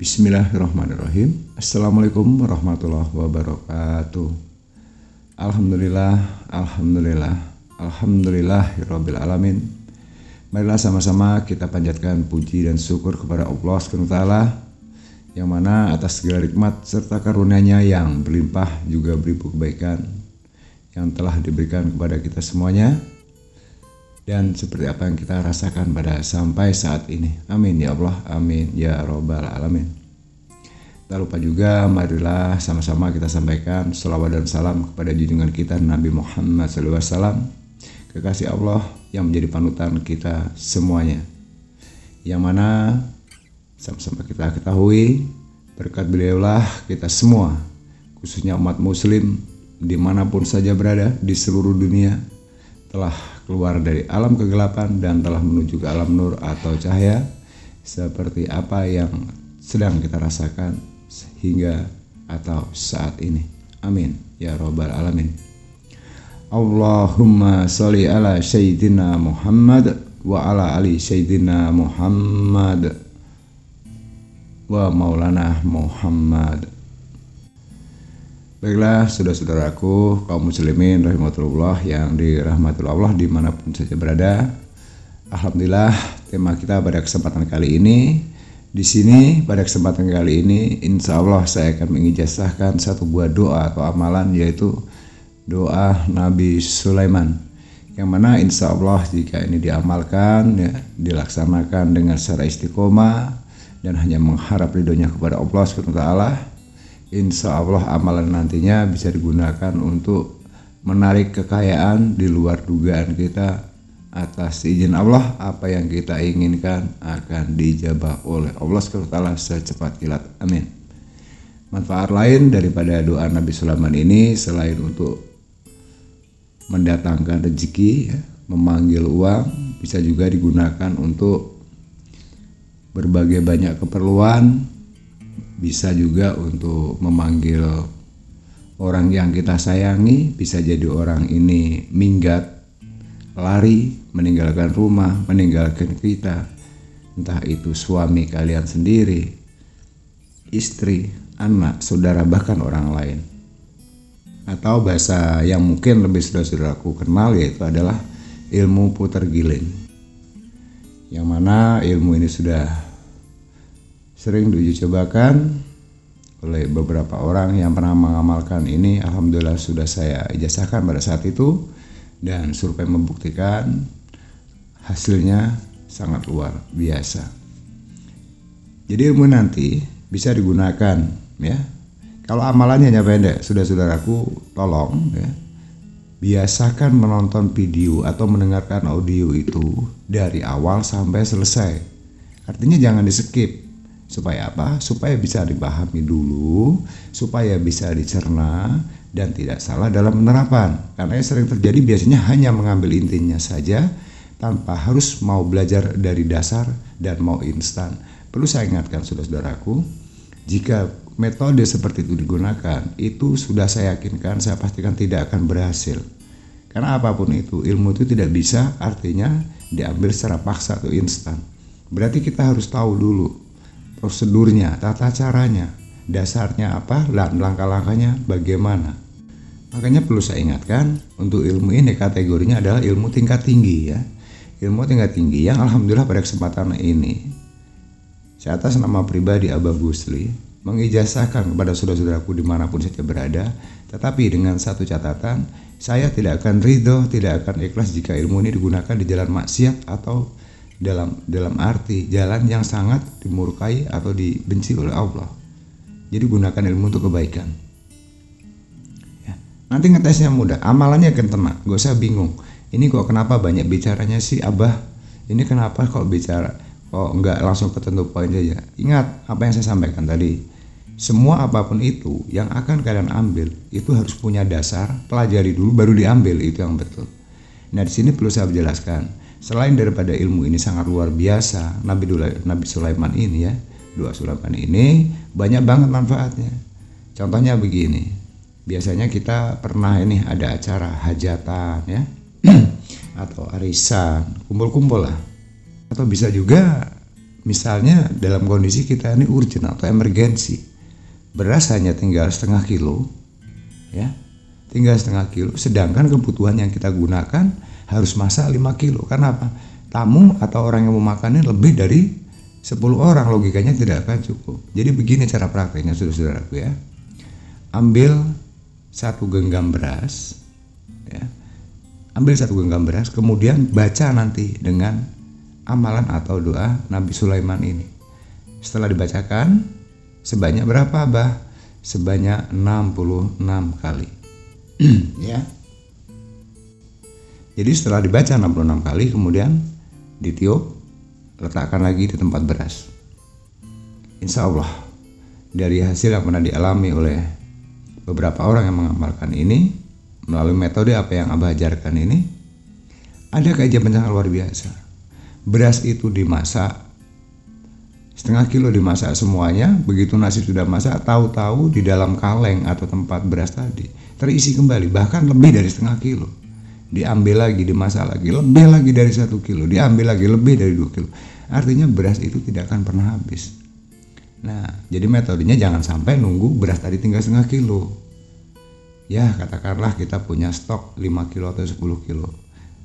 Bismillahirrahmanirrahim. Assalamualaikum warahmatullahi wabarakatuh. Alhamdulillahirabbil alamin. Marilah sama-sama kita panjatkan puji dan syukur kepada Allah SWT, yang mana atas segala nikmat serta karunia-Nya yang berlimpah juga beribu kebaikan yang telah diberikan kepada kita semuanya, dan seperti apa yang kita rasakan pada sampai saat ini. Amin ya Allah, amin ya robbal alamin. Tak lupa juga, marilah sama-sama kita sampaikan sholawat dan salam kepada junjungan kita Nabi Muhammad SAW, kekasih Allah yang menjadi panutan kita semuanya, yang mana sama-sama kita ketahui berkat beliaulah kita semua, khususnya umat muslim dimanapun saja berada di seluruh dunia, telah keluar dari alam kegelapan dan telah menuju ke alam nur atau cahaya, seperti apa yang sedang kita rasakan hingga atau saat ini. Amin ya robbal alamin. Allahumma sholli ala sayyidina Muhammad wa ala ali sayyidina Muhammad wa maulana Muhammad. Baiklah saudara-saudaraku kaum muslimin rahimahullah yang dirahmati Allah dimanapun saja berada. Alhamdulillah, tema kita pada kesempatan kali ini di sini, pada kesempatan kali ini insya Allah saya akan mengijazahkan satu buah doa atau amalan, yaitu doa Nabi Sulaiman, yang mana insya Allah jika ini diamalkan, ya, dilaksanakan dengan secara istiqomah dan hanya mengharap ridhonya kepada Allah SWT, insya Allah amalan nantinya bisa digunakan untuk menarik kekayaan di luar dugaan kita. Atas izin Allah, apa yang kita inginkan akan dijabah oleh Allah SWT secepat kilat. Amin. Manfaat lain daripada doa Nabi Sulaiman ini, selain untuk mendatangkan rezeki, ya, memanggil uang, bisa juga digunakan untuk berbagai banyak keperluan. Bisa juga untuk memanggil orang yang kita sayangi, bisa jadi orang ini minggat, lari, meninggalkan rumah, meninggalkan kita, entah itu suami kalian sendiri, istri, anak, saudara, bahkan orang lain. Atau bahasa yang mungkin lebih saudara-saudaraku kenal, yaitu adalah ilmu putar giling, yang mana ilmu ini sudah sering diuji cobakan oleh beberapa orang yang pernah mengamalkan ini. Alhamdulillah sudah saya ijazahkan pada saat itu, dan survei membuktikan hasilnya sangat luar biasa. Jadi ilmu nanti bisa digunakan, ya. Kalau amalannya hanya pendek, saudara-saudaraku tolong, ya, biasakan menonton video atau mendengarkan audio itu dari awal sampai selesai. Artinya jangan di skip. Supaya apa? Supaya bisa dipahami dulu, supaya bisa dicerna dan tidak salah dalam penerapan. Karena yang sering terjadi biasanya hanya mengambil intinya saja tanpa harus mau belajar dari dasar dan mau instan. Perlu saya ingatkan saudara-saudaraku, jika metode seperti itu digunakan, itu sudah saya yakinkan, saya pastikan tidak akan berhasil. Karena apapun itu, ilmu itu tidak bisa artinya diambil secara paksa atau instan. Berarti kita harus tahu dulu prosedurnya, tata caranya, dasarnya apa, dan langkah-langkahnya bagaimana. Makanya perlu saya ingatkan, untuk ilmu ini kategorinya adalah ilmu tingkat tinggi, ya. Ilmu tingkat tinggi yang alhamdulillah pada kesempatan ini saya atas nama pribadi Abah Gusli mengijazahkan kepada saudara-saudaraku dimanapun saja berada. Tetapi dengan satu catatan, saya tidak akan ridho, tidak akan ikhlas jika ilmu ini digunakan di jalan maksiat atau dalam arti jalan yang sangat dimurkai atau dibenci oleh Allah. Jadi gunakan ilmu untuk kebaikan, ya. Nanti ngetesnya mudah, amalannya akan tenang, gak usah bingung. Ini kok kenapa banyak bicaranya sih Abah? Ini kenapa kok bicara, kok nggak langsung ke tentu poin saja? Ingat apa yang saya sampaikan tadi. Semua apapun itu yang akan kalian ambil itu harus punya dasar, pelajari dulu baru diambil, itu yang betul. Nah di sini perlu saya jelaskan, selain daripada ilmu ini sangat luar biasa, Nabi Sulaiman ini, ya, doa Sulaiman ini banyak banget manfaatnya. Contohnya begini, biasanya kita pernah ini ada acara hajatan, ya, atau arisan, kumpul-kumpul lah. Atau bisa juga misalnya dalam kondisi kita ini urgent atau emergensi, beras hanya tinggal setengah kilo, ya, tinggal setengah kilo, sedangkan kebutuhan yang kita gunakan harus masak 5 kilo. Karena apa? Tamu atau orang yang mau makannya lebih dari 10 orang, logikanya tidak akan cukup. Jadi begini cara prakteknya, saudara-saudaraku ya. Ambil 1 genggam beras, ya. Ambil 1 genggam beras, kemudian baca nanti dengan amalan atau doa Nabi Sulaiman ini. Setelah dibacakan, sebanyak berapa, Abah? Sebanyak 66 kali. Ya. Jadi setelah dibaca 66 kali, kemudian ditiup, letakkan lagi di tempat beras. Insya Allah dari hasil yang pernah dialami oleh beberapa orang yang mengamalkan ini melalui metode apa yang Abah ajarkan ini, ada keajaiban sangat luar biasa. Beras itu dimasak setengah kilo, dimasak semuanya. Begitu nasi sudah masak, tahu-tahu di dalam kaleng atau tempat beras tadi terisi kembali, bahkan lebih dari setengah kilo. Diambil lagi, dimasak lagi, lebih lagi dari 1 kilo, diambil lagi lebih dari 2 kilo. Artinya beras itu tidak akan pernah habis. Nah, jadi metodenya jangan sampai nunggu beras tadi tinggal setengah kilo. Ya, katakanlah kita punya stok 5 kilo atau 10 kilo.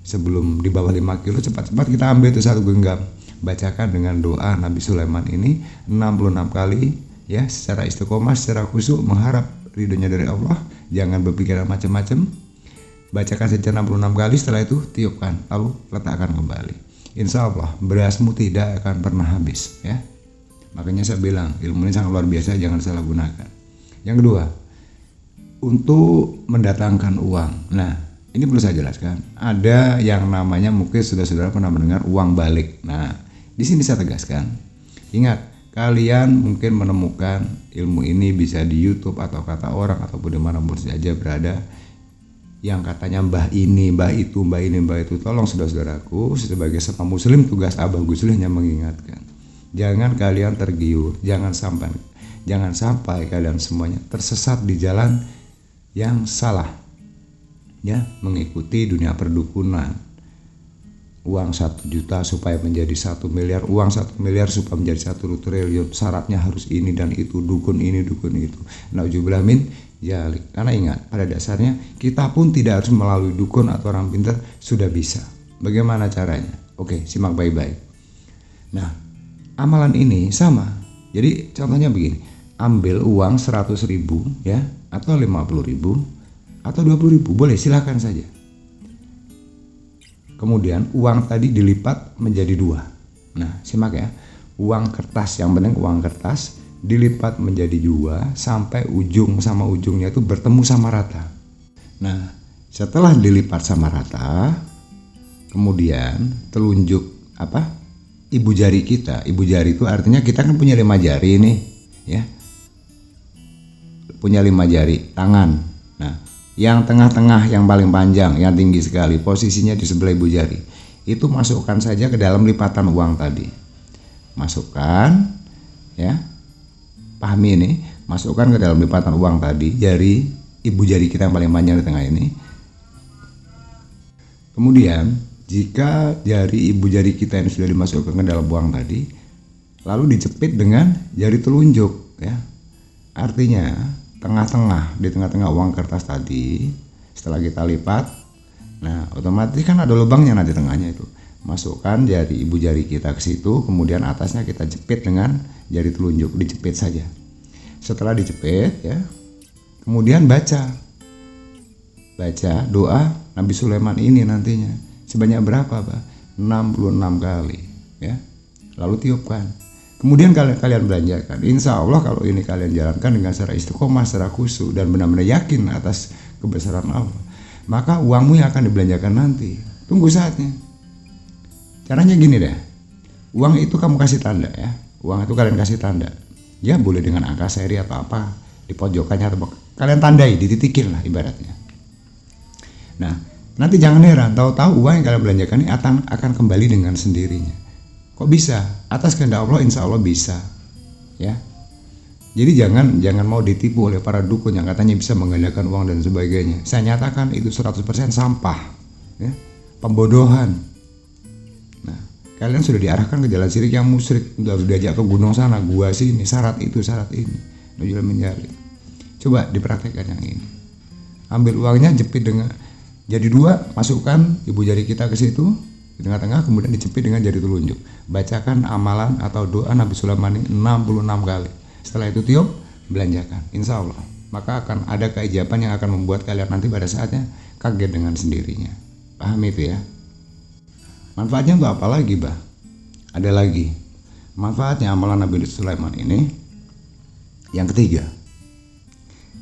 Sebelum di bawah 5 kilo, cepat-cepat kita ambil itu 1 genggam. Bacakan dengan doa Nabi Sulaiman ini 66 kali, ya, secara istiqomah, secara khusyuk, mengharap ridhonya dari Allah. Jangan berpikiran macam-macam. Bacakan saja 66 kali, setelah itu tiupkan, lalu letakkan kembali. Insya Allah berasmu tidak akan pernah habis, ya. Makanya saya bilang ilmu ini sangat luar biasa, jangan salah gunakan. Yang kedua, untuk mendatangkan uang. Nah, ini perlu saya jelaskan. Ada yang namanya, mungkin saudara-saudara pernah mendengar, uang balik. Nah, di sini saya tegaskan. Ingat, kalian mungkin menemukan ilmu ini bisa di YouTube atau kata orang ataupun dimanapun saja berada, yang katanya mbah ini, mbah itu, mbah ini, mbah itu. Tolong saudara-saudaraku, sebagai sesama muslim, tugas Abah Gusli hanya mengingatkan, jangan kalian tergiur, jangan sampai kalian semuanya tersesat di jalan yang salah, ya, mengikuti dunia perdukunan. Uang 1 juta supaya menjadi 1 miliar, uang 1 miliar supaya menjadi 1 triliun, syaratnya harus ini dan itu, dukun ini, dukun itu. Nauzubillah min dzalik. Karena ingat, pada dasarnya kita pun tidak harus melalui dukun atau orang pintar, sudah bisa. Bagaimana caranya? Oke, simak baik-baik. Nah, amalan ini sama. Jadi contohnya begini, ambil uang 100.000, ya, atau 50.000 atau 20.000, boleh, silahkan saja. Kemudian uang tadi dilipat menjadi 2. Nah, simak ya, uang kertas, yang penting uang kertas dilipat menjadi 2 sampai ujung sama ujungnya itu bertemu sama rata. Nah, setelah dilipat sama rata, kemudian telunjuk ibu jari kita. Ibu jari itu artinya kita kan punya 5 jari nih, ya, punya 5 jari tangan. Nah, yang tengah-tengah, yang paling panjang, yang tinggi sekali, posisinya di sebelah ibu jari, itu masukkan saja ke dalam lipatan uang tadi. Masukkan, ya, pahami ini, masukkan ke dalam lipatan uang tadi, jari ibu jari kita yang paling panjang di tengah ini. Kemudian jika jari ibu jari kita yang sudah dimasukkan ke dalam uang tadi, lalu dijepit dengan jari telunjuk, ya. Artinya tengah-tengah, di tengah-tengah uang kertas tadi, setelah kita lipat, nah otomatis kan ada lubangnya nanti tengahnya itu. Masukkan jari ibu jari kita ke situ, kemudian atasnya kita jepit dengan jari telunjuk, dijepit saja. Setelah dijepit, ya, kemudian baca doa Nabi Sulaiman ini nantinya sebanyak berapa, Pak? 66 kali, ya. Lalu tiupkan. Kemudian kalian belanjakan. Insya Allah kalau ini kalian jalankan dengan secara istiqomah, secara khusyuk, dan benar-benar yakin atas kebesaran Allah, maka uangmu yang akan dibelanjakan nanti. Tunggu saatnya. Caranya gini deh, uang itu kamu kasih tanda, ya. Uang itu kalian kasih tanda, ya, boleh dengan angka seri atau apa di pojokannya, atau kalian tandai, dititikin lah ibaratnya. Nah, nanti jangan heran, tahu-tahu uang yang kalian belanjakan ini akan kembali dengan sendirinya. Kok bisa? Atas kehendak Allah, insya Allah bisa, ya. Jadi jangan mau ditipu oleh para dukun yang katanya bisa menggandakan uang dan sebagainya. Saya nyatakan itu 100% sampah, ya, pembodohan. Kalian sudah diarahkan ke jalan syirik yang musyrik, sudah diajak ke gunung sana, gua sini, syarat itu, syarat ini. Nujul menjalik. Coba dipraktekkan yang ini. Ambil uangnya, jepit dengan jadi 2, masukkan ibu jari kita ke situ di tengah-tengah, kemudian dijepit dengan jari telunjuk. Bacakan amalan atau doa Nabi Sulaiman 66 kali. Setelah itu tiup, belanjakan. Insya Allah, maka akan ada keijaban yang akan membuat kalian nanti pada saatnya kaget dengan sendirinya. Paham itu ya? Manfaatnya untuk apa lagi, bah? Ada lagi. Manfaatnya amalan Nabi Sulaiman ini yang ketiga.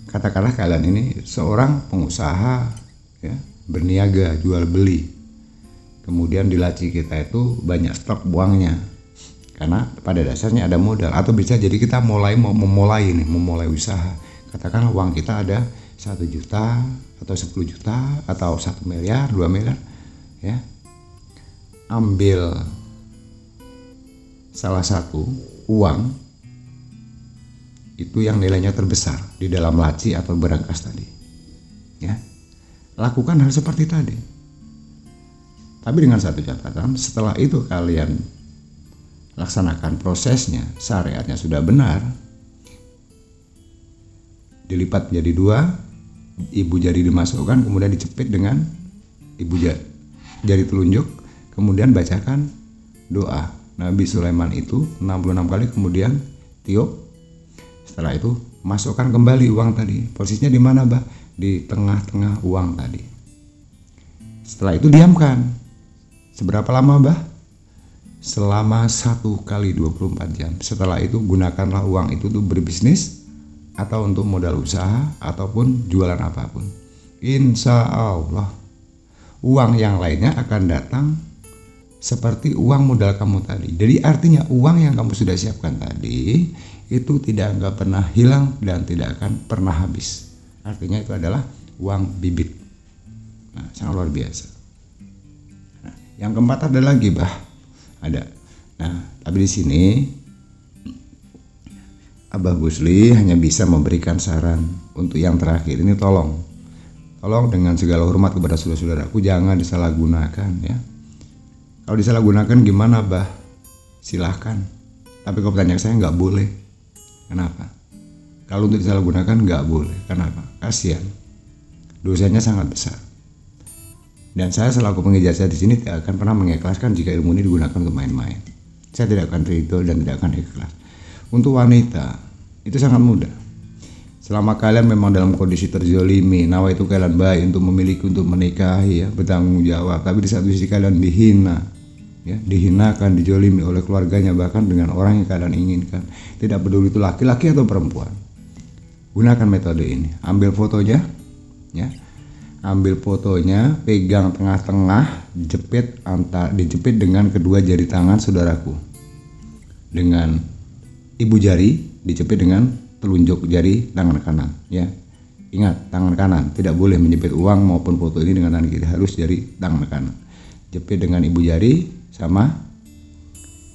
Katakanlah kalian ini seorang pengusaha ya, berniaga, jual beli. Kemudian di laci kita itu banyak stok uangnya. Karena pada dasarnya ada modal, atau bisa jadi kita memulai usaha. Katakanlah uang kita ada 1 juta atau 10 juta atau 1 miliar, 2 miliar ya. Ambil salah satu uang itu yang nilainya terbesar di dalam laci atau berangkas tadi ya. Lakukan hal seperti tadi, tapi dengan satu catatan, setelah itu kalian laksanakan prosesnya, syariatnya sudah benar, dilipat menjadi 2, ibu jari dimasukkan, kemudian dijepit dengan ibu jari telunjuk, kemudian bacakan doa Nabi Sulaiman itu 66 kali, kemudian tiup. Setelah itu masukkan kembali uang tadi. Posisinya di mana, bah? Di tengah-tengah uang tadi. Setelah itu diamkan. Seberapa lama, bah? Selama 1 kali 24 jam. Setelah itu gunakanlah uang itu untuk berbisnis atau untuk modal usaha ataupun jualan apapun. Insya Allah uang yang lainnya akan datang seperti uang modal kamu tadi. Jadi artinya uang yang kamu sudah siapkan tadi itu nggak pernah hilang dan tidak akan pernah habis. Artinya itu adalah uang bibit. Nah, sangat luar biasa. Nah, yang keempat ada lagi, bah. Ada. Nah, tapi di sini Abah Gusli hanya bisa memberikan saran untuk yang terakhir ini. Tolong dengan segala hormat kepada saudara-saudaraku, jangan disalahgunakan ya. Kalau disalahgunakan gimana, bah? Silahkan. Tapi kalau pertanyaan saya nggak boleh. Kenapa? Kalau untuk disalahgunakan nggak boleh. Kenapa? Kasihan. Dosanya sangat besar. Dan saya selaku pengijazah di sini tidak akan pernah mengikhlaskan jika ilmu ini digunakan untuk main-main. Saya tidak akan ridho dan tidak akan ikhlas. Untuk wanita itu sangat mudah. Selama kalian memang dalam kondisi terzolimi, nawa itu kalian baik untuk memiliki, untuk menikahi ya, bertanggung jawab. Tapi di satu sisi kalian dihina, ya, dihinakan, dijolimi oleh keluarganya, bahkan dengan orang yang kalian inginkan. Tidak peduli itu laki-laki atau perempuan. Gunakan metode ini. Ambil fotonya, ya, ambil fotonya, pegang tengah-tengah, dijepit dengan kedua jari tangan saudaraku. Dengan ibu jari dijepit dengan telunjuk jari tangan kanan ya. Ingat, tangan kanan, tidak boleh menjepit uang maupun foto ini dengan tangan kiri, harus jari tangan kanan. Jepit dengan ibu jari sama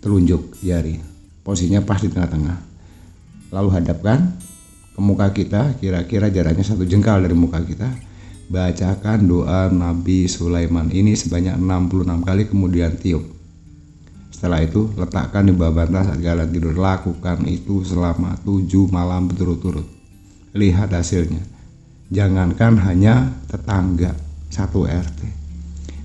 telunjuk jari, posisinya pas di tengah-tengah. Lalu hadapkan ke muka kita, kira-kira jaraknya 1 jengkal dari muka kita. Bacakan doa Nabi Sulaiman ini sebanyak 66 kali, kemudian tiup. Setelah itu letakkan di bawah bantal saat kalian tidur. Lakukan itu selama 7 malam berturut-turut. Lihat hasilnya. Jangankan hanya tetangga, 1 RT,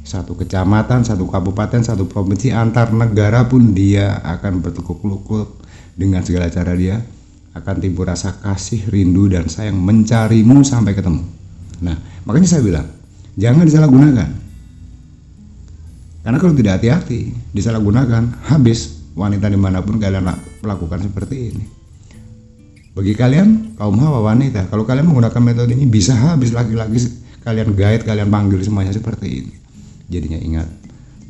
1 kecamatan, 1 kabupaten, 1 provinsi, antar negara pun dia akan bertekuk lutut. Dengan segala cara dia akan timbul rasa kasih, rindu dan sayang, mencarimu sampai ketemu. Nah, makanya saya bilang jangan disalahgunakan. Karena kalau tidak hati-hati, disalahgunakan, habis wanita dimanapun kalian melakukan seperti ini. Bagi kalian kaum hawa wanita, kalau kalian menggunakan metode ini bisa habis laki-laki kalian gait, kalian panggil semuanya seperti ini. Jadinya ingat,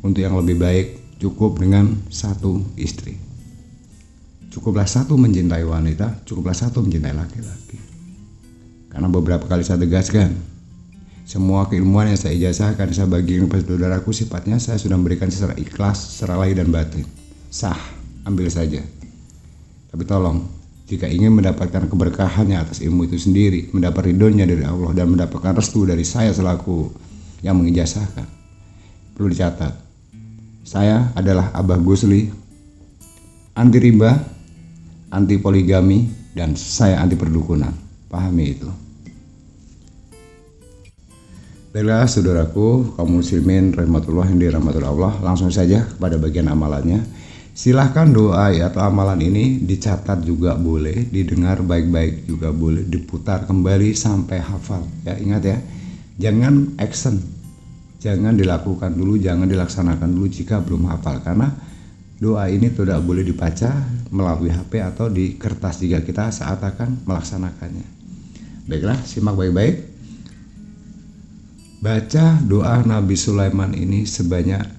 untuk yang lebih baik cukup dengan 1 istri. Cukuplah 1 mencintai wanita, cukuplah 1 mencintai laki-laki. Karena beberapa kali saya tegaskan, semua keilmuan yang saya ijazahkan, saya bagikan kepada saudaraku, sifatnya saya sudah memberikan secara ikhlas, secara lahir dan batin. Sah, ambil saja. Tapi tolong, jika ingin mendapatkan keberkahannya atas ilmu itu sendiri, mendapat ridhonya dari Allah dan mendapatkan restu dari saya selaku yang mengijazahkan, perlu dicatat, Saya adalah Abah Gusli, anti riba, anti poligami, dan saya anti perdukunan. Pahami itu. Baiklah saudaraku, kaum muslimin rahmatullah yang dirahmati Allah, langsung saja kepada bagian amalannya. Silahkan doa atau amalan ini dicatat juga boleh, didengar baik-baik juga boleh, diputar kembali sampai hafal. Ya, ingat ya, jangan action, jangan dilakukan dulu, jangan dilaksanakan dulu jika belum hafal, karena doa ini tidak boleh dibaca melalui HP atau di kertas jika kita saat akan melaksanakannya. Baiklah, simak baik-baik. Baca doa Nabi Sulaiman ini sebanyak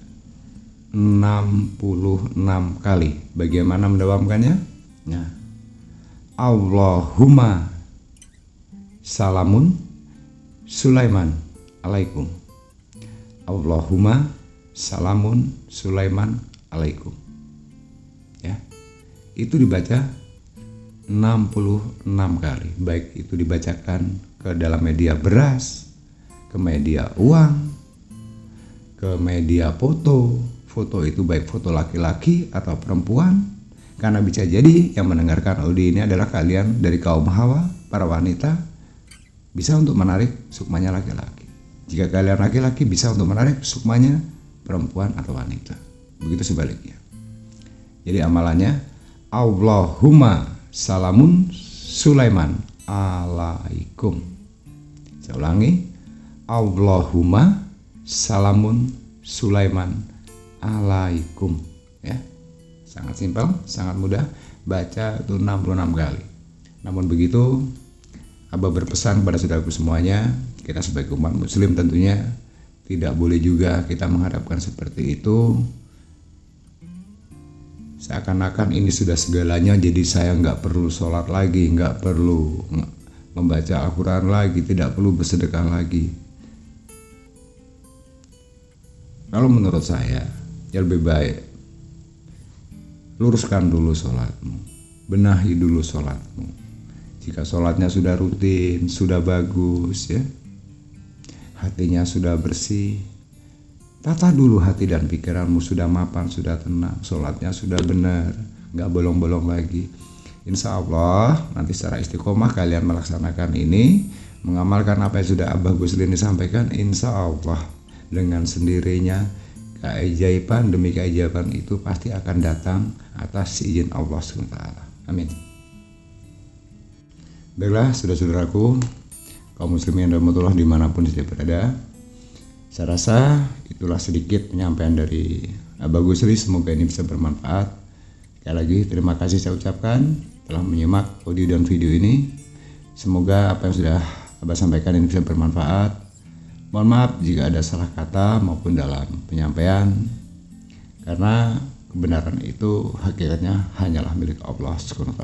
66 kali. Bagaimana mendawamkannya? Nah, Allahumma salamun Sulaiman alaikum. Allahumma salamun Sulaiman alaikum. Ya. Itu dibaca 66 kali. Baik itu dibacakan ke dalam media beras, ke media uang, ke media foto. Foto itu baik foto laki-laki atau perempuan, karena bisa jadi yang mendengarkan audio ini adalah kalian dari kaum hawa, para wanita, bisa untuk menarik sukmanya laki-laki. Jika kalian laki-laki, bisa untuk menarik sukmanya perempuan atau wanita. Begitu sebaliknya. Jadi amalannya, Allahumma salamun Sulaiman alaikum. Saya ulangi, Allahumma salamun Sulaiman alaikum. Ya, sangat simpel, sangat mudah. Baca itu 66 kali. Namun begitu, Abah berpesan kepada saudaraku semuanya, kita sebagai umat muslim tentunya tidak boleh juga kita mengharapkan seperti itu, seakan-akan ini sudah segalanya, jadi saya nggak perlu sholat lagi, nggak perlu membaca Al-Quran lagi, tidak perlu bersedekah lagi. Kalau menurut saya, ya lebih baik luruskan dulu sholatmu, benahi dulu sholatmu. Jika sholatnya sudah rutin, sudah bagus, ya, hatinya sudah bersih, tata dulu hati dan pikiranmu, sudah mapan, sudah tenang, sholatnya sudah benar, nggak bolong-bolong lagi. Insya Allah nanti secara istiqomah kalian melaksanakan ini, mengamalkan apa yang sudah Abah Gusli ini sampaikan, insya Allah dengan sendirinya keajaiban demi keajaiban itu pasti akan datang atas izin Allah SWT. Amin. Baiklah saudara-saudaraku, kaum muslimin rahmatullah dimanapun saya berada, saya rasa itulah sedikit penyampaian dari Abah Gusli. Semoga ini bisa bermanfaat. Sekali lagi terima kasih saya ucapkan telah menyimak audio dan video ini. Semoga apa yang sudah Abah sampaikan ini bisa bermanfaat. Mohon maaf jika ada salah kata maupun dalam penyampaian, karena kebenaran itu hakikatnya hanyalah milik Allah SWT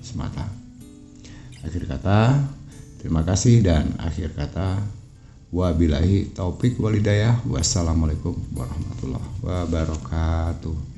semata. Akhir kata, terima kasih, dan akhir kata, wabillahi taufik walhidayah. Wassalamualaikum warahmatullahi wabarakatuh.